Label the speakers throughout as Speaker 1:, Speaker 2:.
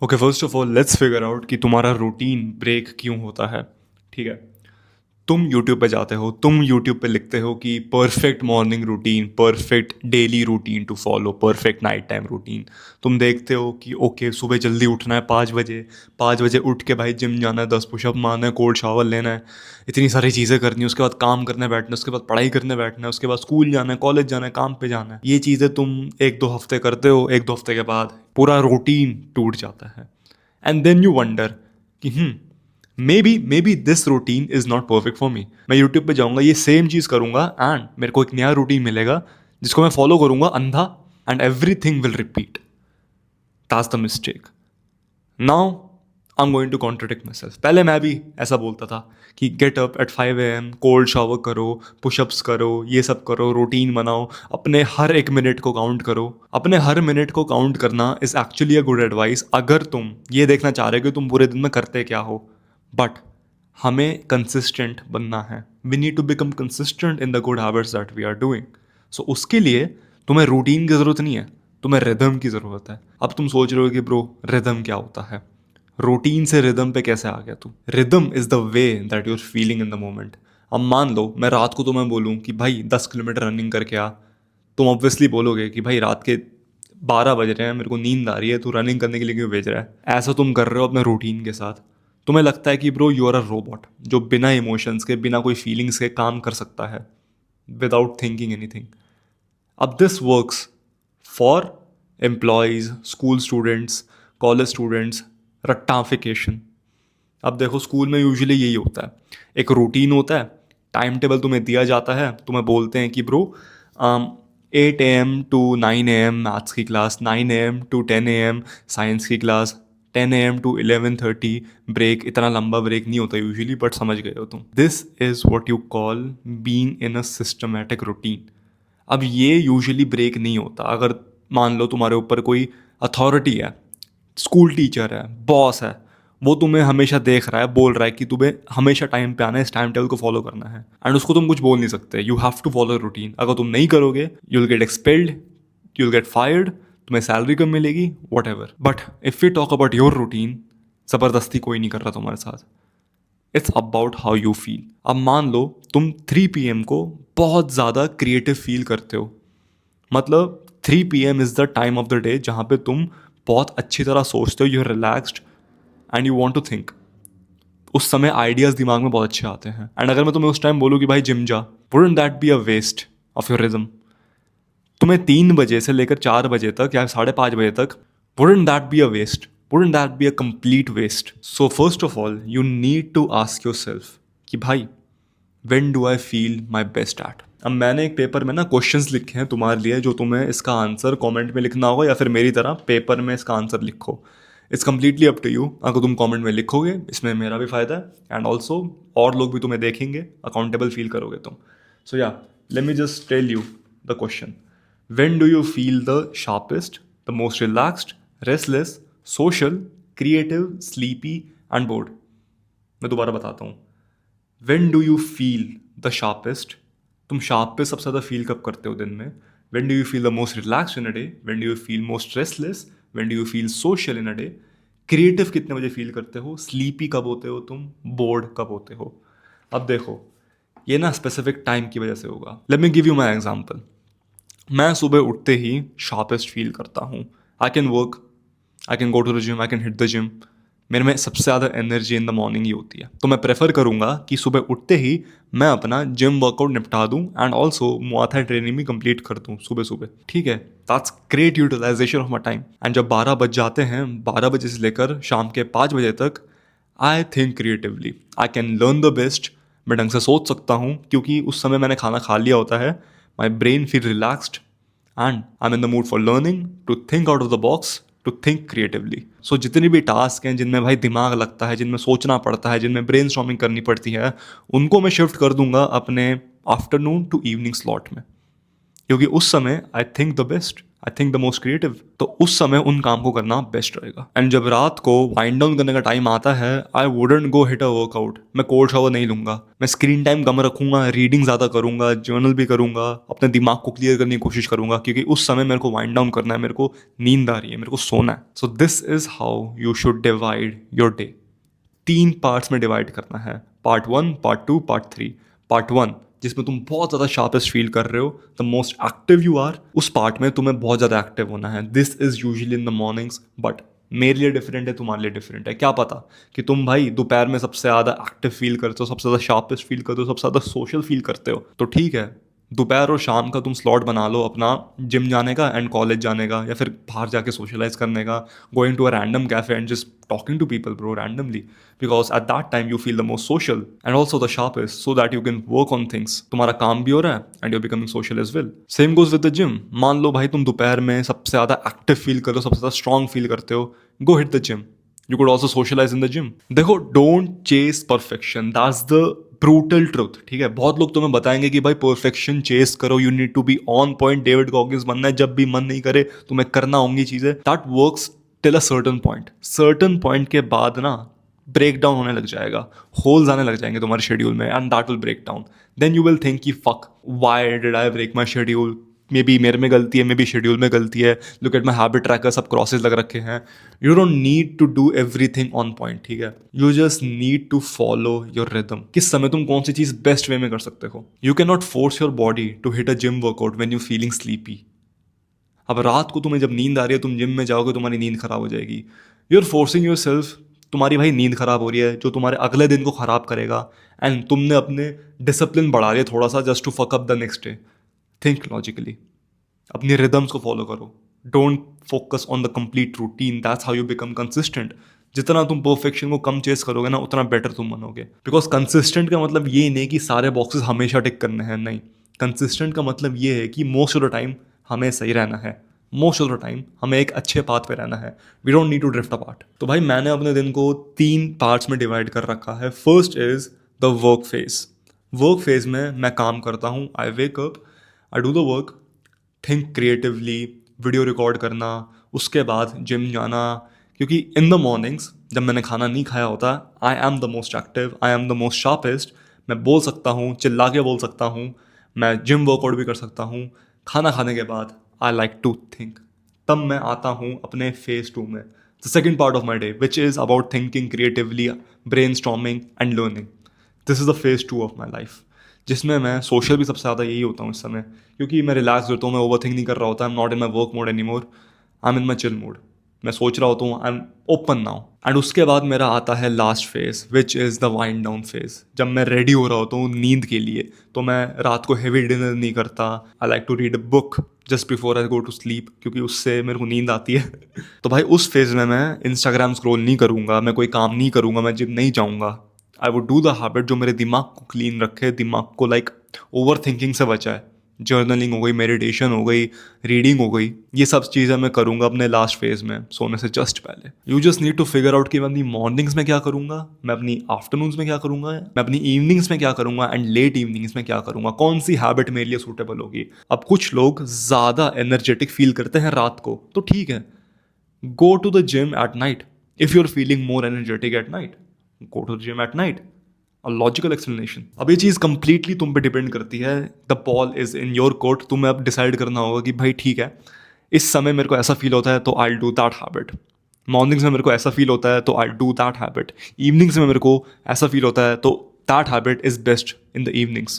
Speaker 1: Okay, first of all let's figure out कि तुम्हारा routine break क्यों होता है। ठीक है, तुम यूट्यूब पे जाते हो, तुम यूट्यूब पे लिखते हो कि perfect morning routine, perfect daily routine to follow, perfect night time routine. तुम देखते हो कि ओके सुबह जल्दी उठना है 5 बजे, 5 बजे उठ के भाई जिम जाना है, 10 पुशअप मारना है, कोल्ड शावर लेना है, इतनी सारी चीज़ें करनी है, उसके बाद काम करने बैठना है, उसके बाद पढ़ाई करने बैठना है, उसके बाद स्कूल जाना है, कॉलेज जाना है, काम पे जाना है। ये चीज़ें तुम 1-2 हफ्ते करते हो, 1-2 हफ्ते के बाद पूरा रूटीन टूट जाता है। एंड देन यू वंडर कि may be this routine is not perfect for me. मैं यूट्यूब पे जाऊंगा, ये सेम चीज़ करूंगा एंड मेरे को एक नया रूटीन मिलेगा जिसको मैं फॉलो करूंगा अंधा, and everything will repeat. That's the mistake. Now I am going to contradict myself. पहले मैं भी ऐसा बोलता था कि get up at 5 AM, cold shower करो, पुशअप्स करो, ये सब करो, रूटीन बनाओ, अपने हर एक मिनट को काउंट करो। अपने हर मिनट को काउंट करना is actually a good advice अगर तुम ये देखना चाह रहे हो कि तुम पूरे दिन में करते क्या हो। बट हमें कंसिस्टेंट बनना है। We need to become consistent in the good habits that we are doing. So उसके लिए तुम्हें रूटीन की ज़रूरत नहीं है, तुम्हें रिदम की ज़रूरत है। अब तुम सोच रहे हो कि ब्रो रिदम क्या होता है, रूटीन से रिदम पे कैसे आ गया तू? Rhythm is the way that you are feeling in the moment. अब मान लो मैं रात को तुम्हें बोलूँ कि भाई 10 किलोमीटर रनिंग करके आ, तुम ऑब्वियसली बोलोगे कि भाई रात के 12 बज रहे हैं, मेरे को नींद आ रही है, तू रनिंग करने के लिए क्यों भेज रहा है? ऐसा तुम कर रहे हो अपने रूटीन के साथ। तुम्हें लगता है कि bro you are a robot जो बिना इमोशंस के, बिना कोई फीलिंग्स के काम कर सकता है विदाउट थिंकिंग एनीथिंग। अब this works for employees, school students, college students, रट्टाफिकेशन। अब देखो स्कूल में यूजुअली यही होता है, एक रूटीन होता है, टाइम टेबल तुम्हें दिया जाता है, तुम्हें बोलते हैं कि bro 8 AM to 9 AM maths की class, 9 AM to 10 AM science की क्लास, 10 AM टू 11:30 ब्रेक। इतना लंबा ब्रेक नहीं होता यूजुअली, बट समझ गए हो तुम। This is what you call being in a systematic routine. अब ये यूजुअली ब्रेक नहीं होता अगर मान लो तुम्हारे ऊपर कोई अथॉरिटी है, स्कूल टीचर है, बॉस है, वो तुम्हें हमेशा देख रहा है, बोल रहा है कि तुम्हें हमेशा टाइम पे आना है, इस टाइम टेबल को फॉलो करना है, एंड उसको तुम कुछ बोल नहीं सकते। You have to follow routine. अगर तुम नहीं करोगे you will get expelled, you will get fired, तुम्हें सैलरी कम मिलेगी, whatever. But if you talk about your routine, ज़बरदस्ती कोई नहीं कर रहा तुम्हारे साथ। It's about how you feel. अब मान लो तुम 3 PM को बहुत ज़्यादा क्रिएटिव फील करते हो, मतलब 3 PM is the time of the day जहाँ पे तुम बहुत अच्छी तरह सोचते हो, you are relaxed and you want to think. उस समय आइडियाज़ दिमाग में बहुत अच्छे आते हैं, एंड अगर मैं तुम्हें उस टाइम बोलूँ कि भाई जिम जा, wouldn't that be a waste of your rhythm? तुम्हें 3 बजे से लेकर 4 बजे तक या 5:30 बजे तक, wouldn't that be a waste? Wouldn't that be a complete waste? So first of all you need to ask yourself कि भाई when do I feel my best at. अब मैंने एक पेपर में ना क्वेश्चंस लिखे हैं तुम्हारे लिए, जो तुम्हें इसका आंसर कमेंट में लिखना होगा या फिर मेरी तरह पेपर में इसका आंसर लिखो। It's completely up to you. अगर तुम कमेंट में लिखोगे इसमें मेरा भी फ़ायदा है, एंड ऑल्सो और लोग भी तुम्हें देखेंगे, अकाउंटेबल फील करोगे तुम। सो या let me just tell you the question. When do you feel the sharpest, the most relaxed, restless, social, creative, sleepy and bored? मैं दोबारा बताता हूँ। When do you feel the sharpest, तुम sharp पे सबसे ज़्यादा फील कब करते हो दिन में? When do you feel the most relax in a day? When do you feel most restless? When do you feel social in a day? Creative कितने बजे फील करते हो? स्लीपी कब होते हो तुम? बोर्ड कब होते हो? अब देखो ये ना स्पेसिफिक टाइम की वजह से होगा। Let me give you my example. मैं सुबह उठते ही शार्पेस्ट फील करता हूँ। I can work, I can go to the gym, I can hit the gym. मेरे में सबसे ज़्यादा एनर्जी इन द मॉर्निंग ही होती है, तो मैं प्रेफर करूँगा कि सुबह उठते ही मैं अपना जिम वर्कआउट निपटा दूँ and also Muay Thai training भी कंप्लीट कर दूँ सुबह सुबह। ठीक है, that's great utilisation of my time. And जब 12 बज जाते हैं, 12 बजे से लेकर शाम के 5 बजे तक, I think creatively, I can learn the best. मैं ढंग से सोच सकता हूँ क्योंकि उस समय मैंने खाना खा लिया होता है। My brain feel relaxed and I am in the mood for learning, to think out of the box, to think creatively. So जितनी भी टास्क हैं जिनमें भाई दिमाग लगता है, जिनमें सोचना पड़ता है, जिनमें ब्रेन स्टॉर्मिंग करनी पड़ती है, उनको मैं शिफ्ट कर दूंगा अपने आफ्टरनून टू इवनिंग स्लॉट में, क्योंकि उस समय I think the best, I think the most creative. तो उस समय उन काम को करना बेस्ट रहेगा। एंड जब रात को वाइंड डाउन करने का टाइम आता है, I wouldn't go hit a workout. मैं कोल्ड शावर नहीं लूंगा, मैं स्क्रीन टाइम कम रखूंगा, रीडिंग ज़्यादा करूंगा, जर्नल भी करूंगा, अपने दिमाग को क्लियर करने की कोशिश करूंगा, क्योंकि उस समय मेरे को वाइंड डाउन करना है, मेरे को नींद आ रही है, मेरे को सोना है। So this is how you should divide your day. 3 parts में डिवाइड करना है, पार्ट 1, पार्ट 2, पार्ट 3। पार्ट 1 जिसमें तुम बहुत ज़्यादा शार्पेस्ट फील कर रहे हो, the most active you are, उस पार्ट में तुम्हें बहुत ज़्यादा एक्टिव होना है। This is usually in the mornings, but मेरे लिए डिफरेंट है, तुम्हारे लिए डिफरेंट है। क्या पता कि तुम भाई दोपहर में सबसे ज़्यादा एक्टिव फील करते हो, सबसे ज़्यादा शार्पेस्ट फील करते हो, सबसे ज़्यादा सोशल फील करते हो, तो ठीक है, दोपहर और शाम का तुम स्लॉट बना लो अपना जिम जाने का एंड कॉलेज जाने का, या फिर बाहर जाके सोशलाइज करने का, going to a random cafe and just talking to people bro randomly, because at that time you feel the most social and also the sharpest, so that you can work on things. तुम्हारा काम भी हो रहा है and you are becoming social as well. Same goes with the gym. मान लो भाई तुम दोपहर में सबसे ज़्यादा एक्टिव फील करते हो, सबसे ज़्यादा स्ट्रॉन्ग फील करते हो, go hit the gym. You could also socialize in the gym. देखो, don't chase perfection. That's the brutal truth. ठीक है, बहुत लोग तुम्हें बताएंगे कि भाई परफेक्शन चेस करो, you need to be on point, David Goggins बनना है, जब भी मन नहीं करे तुम्हें करना होंगी चीजें। That works till a certain point. Certain point के बाद ना ब्रेक डाउन होने लग जाएगा, होल्स आने लग जाएंगे तुम्हारे शेड्यूल में, and that will break down. Then you will think कि fuck, why did I break my schedule, maybe मेरे में गलती है, मे बी शेड्यूल में गलती है, look at my habit tracker, सब क्रॉसेज लग रखे हैं। You don't need to do everything on point, ठीक है, you just need to follow your rhythm. किस समय तुम कौन सी चीज़ बेस्ट वे में कर सकते हो। You can not force your body to hit a gym workout when you feeling sleepy. अब रात को तुम्हें जब नींद आ रही है, तुम जिम में जाओगे, तुम्हारी नींद खराब हो जाएगी। You are forcing yourself. तुम्हारी भाई नींद खराब हो रही है, जो तुम्हारे अगले दिन को खराब करेगा, एंड तुमने अपने डिसिप्लिन बढ़ा लिया थोड़ा सा just to fuck up the next day. Think logically, अपनी रिदम्स को फॉलो करो। Don't focus on the complete routine, that's how you become consistent. जितना तुम परफेक्शन को कम चेस करोगे ना, उतना बेटर तुम बनोगे। बिकॉज कंसिस्टेंट का मतलब ये नहीं कि सारे बॉक्सेस हमेशा टिक करने हैं, नहीं। कंसिस्टेंट का मतलब ये है कि मोस्ट ऑफ द टाइम हमें सही रहना है, मोस्ट ऑफ द टाइम हमें एक अच्छे पाथ पे रहना है। We don't need to drift apart. तो भाई मैंने अपने दिन को 3 पार्ट्स में डिवाइड कर रखा है। First is the work phase. Work phase में मैं काम करता हूँ, I wake up, I do the work, think creatively, video record करना, उसके बाद जिम जाना। क्योंकि इन द मॉर्निंग्स जब मैंने खाना नहीं खाया होता, I am the most active, I am the most sharpest. मैं बोल सकता हूँ, चिल्ला के बोल सकता हूँ, मैं जिम वर्कआउट भी कर सकता हूँ। खाना खाने के बाद आई लाइक टू थिंक। तब मैं आता हूँ अपने फेज 2 में, the second part of my day, which is about thinking creatively, brain storming and learning. This is the phase 2 of my life, जिसमें मैं सोशल भी सबसे ज़्यादा यही होता हूँ इस समय, क्योंकि मैं रिलैक्स होता हूँ, मैं ओवर थिंक नहीं कर रहा होता, I am not in my work mode any more, I am in my chill mode. मैं सोच रहा होता हूँ, I am open now. And उसके बाद मेरा आता है last phase, which is the wind down phase. जब मैं रेडी हो रहा होता हूँ नींद के लिए, तो मैं रात को हैवी डिनर नहीं करता। I like to read a book just before I go to sleep, क्योंकि उससे मेरे को नींद आती है। तो भाई उस फेज में मैं इंस्टाग्राम स्क्रॉल नहीं करूँगा, मैं कोई काम नहीं करूँगा, मैं जिम नहीं जाऊँगा। I would do the habit जो मेरे दिमाग को क्लीन रखे, दिमाग को लाइक ओवर थिंकिंग से बचाए। जर्नलिंग हो गई, मेडिटेशन हो गई, रीडिंग हो गई, ये सब चीज़ें मैं करूँगा अपने लास्ट फेज में, सोने से जस्ट पहले। You just need to figure out कि मैं अपनी मॉर्निंग्स में क्या करूँगा, मैं अपनी आफ्टरनून्स में क्या करूँगा, मैं अपनी इवनिंग्स में क्या करूँगा, एंड लेट इवनिंग्स में क्या करूँगा, कौन सी हैबिट मेरे लिए सूटेबल होगी। अब कुछ लोग ज़्यादा एनर्जेटिक फील करते हैं रात को, तो ठीक है, go to the gym at night. If you are feeling more energetic at night, go to the gym at night. A logical explanation. अब ये चीज़ कंप्लीटली तुम पे डिपेंड करती है, the ball is in your court. तुम्हें अब decide करना होगा कि भाई ठीक है, इस समय मेरे को ऐसा फील होता है तो I do that habit. Mornings में मेरे को ऐसा फील होता है तो I do that habit. Evenings में मेरे को ऐसा फील होता है तो that habit is best in the evenings.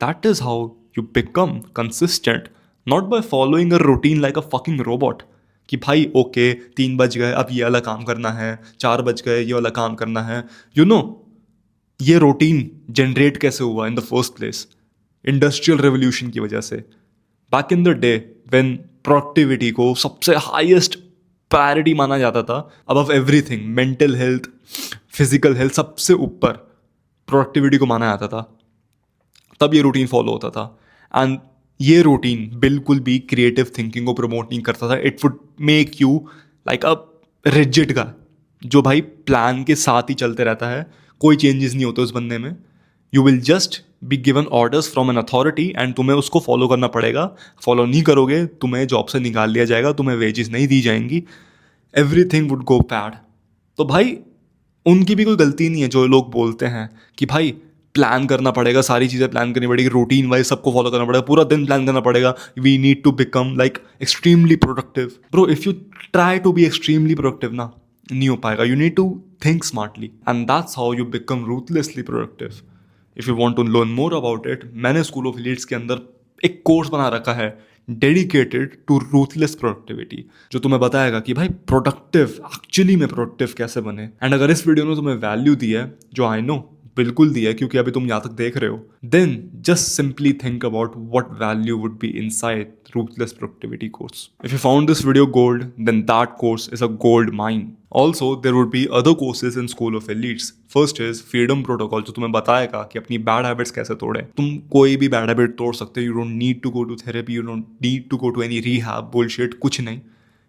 Speaker 1: That is how you become consistent, not by following a routine like a fucking robot. कि भाई ओके 3 बज गए, अब ये वाला काम करना है, 4 बज गए, ये वाला काम करना है। यू नो ये रूटीन जनरेट कैसे हुआ in the first place? Industrial revolution की वजह से। Back in the day when productivity को सबसे हाईएस्ट प्रायोरिटी माना जाता था, above everything, mental health, physical health, सबसे ऊपर प्रोडक्टिविटी को माना जाता था, तब ये रूटीन फॉलो होता था। एंड ये रूटीन बिल्कुल भी क्रिएटिव थिंकिंग को प्रमोट नहीं करता था। It would make you like a rigid का, जो भाई प्लान के साथ ही चलते रहता है, कोई चेंजेस नहीं होते उस बंदे में। You will just be given orders from an authority and तुम्हें उसको फॉलो करना पड़ेगा. फॉलो नहीं करोगे तुम्हें जॉब से निकाल लिया जाएगा, तुम्हें वेजेस नहीं दी जाएंगी, एवरीथिंग वुड गो बैड. तो भाई उनकी भी कोई गलती नहीं है जो लोग बोलते हैं कि भाई प्लान करना पड़ेगा, सारी चीज़ें प्लान करनी पड़ेगी, रूटीन वाइज सबको फॉलो करना पड़ेगा, पूरा दिन प्लान करना पड़ेगा. We need to become like extremely productive. Bro if you try to be extremely productive ना, नहीं हो पाएगा. You need to think smartly and that's how you become ruthlessly productive. If you want to learn more about it, मैंने school of elites के अंदर एक course बना रखा है डेडिकेटेड टू रूथलेस प्रोडक्टिविटी, जो तुम्हें बताएगा कि भाई प्रोडक्टिव एक्चुअली में प्रोडक्टिव कैसे बने. एंड अगर इस वीडियो ने तुम्हें वैल्यू दी है, जो आई नो बिल्कुल दी है क्योंकि अभी तुम यहाँ तक देख रहे हो, then just simply think about what value would be inside ruthless productivity course. If you found this video gold, then that course is a gold mine. Also, there would be other courses in School of Elites. First is Freedom Protocol, जो तुम्हें बताएगा कि अपनी bad habits कैसे तोड़े. तुम कोई भी बैड हैबिट तोड़ सकते हो. You don't need to go to therapy. You don't need to go to any rehab bullshit. कुछ नहीं.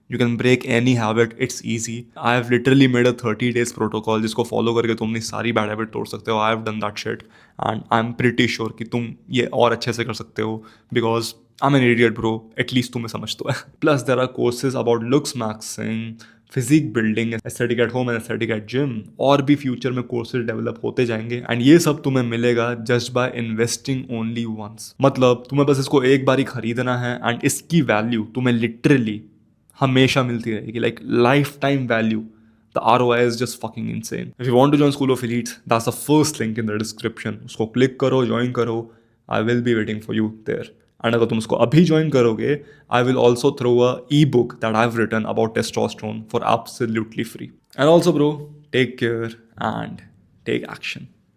Speaker 1: You can break any habit. It's easy. I have literally made a 30 days protocol जिसको follow करके तुम अपनी सारी bad habit तोड़ सकते हो. I have done that shit and I'm pretty sure कि तुम ये और अच्छे से कर सकते हो because I'm an idiot bro. At least तुम्हें समझ तो है. Plus there are courses about looks maxing, physique building, aesthetic at home and aesthetic at gym, और भी फ्यूचर में कोर्सेज डेवलप होते जाएंगे. एंड ये सब तुम्हें मिलेगा just by investing only once. मतलब तुम्हें बस इसको एक बार ही खरीदना है एंड इसकी वैल्यू तुम्हें लिटरली हमेशा मिलती रहेगी, like life time value. The ROI is just fucking insane. If you want to join School of Elites, that's the first link in the description. उसको क्लिक करो, ज्वाइन करो. I will be waiting for you there. And अगर तुम उसको अभी join करोगे, I will also throw a ebook that I have written about testosterone for absolutely free. And also bro, take care and take action.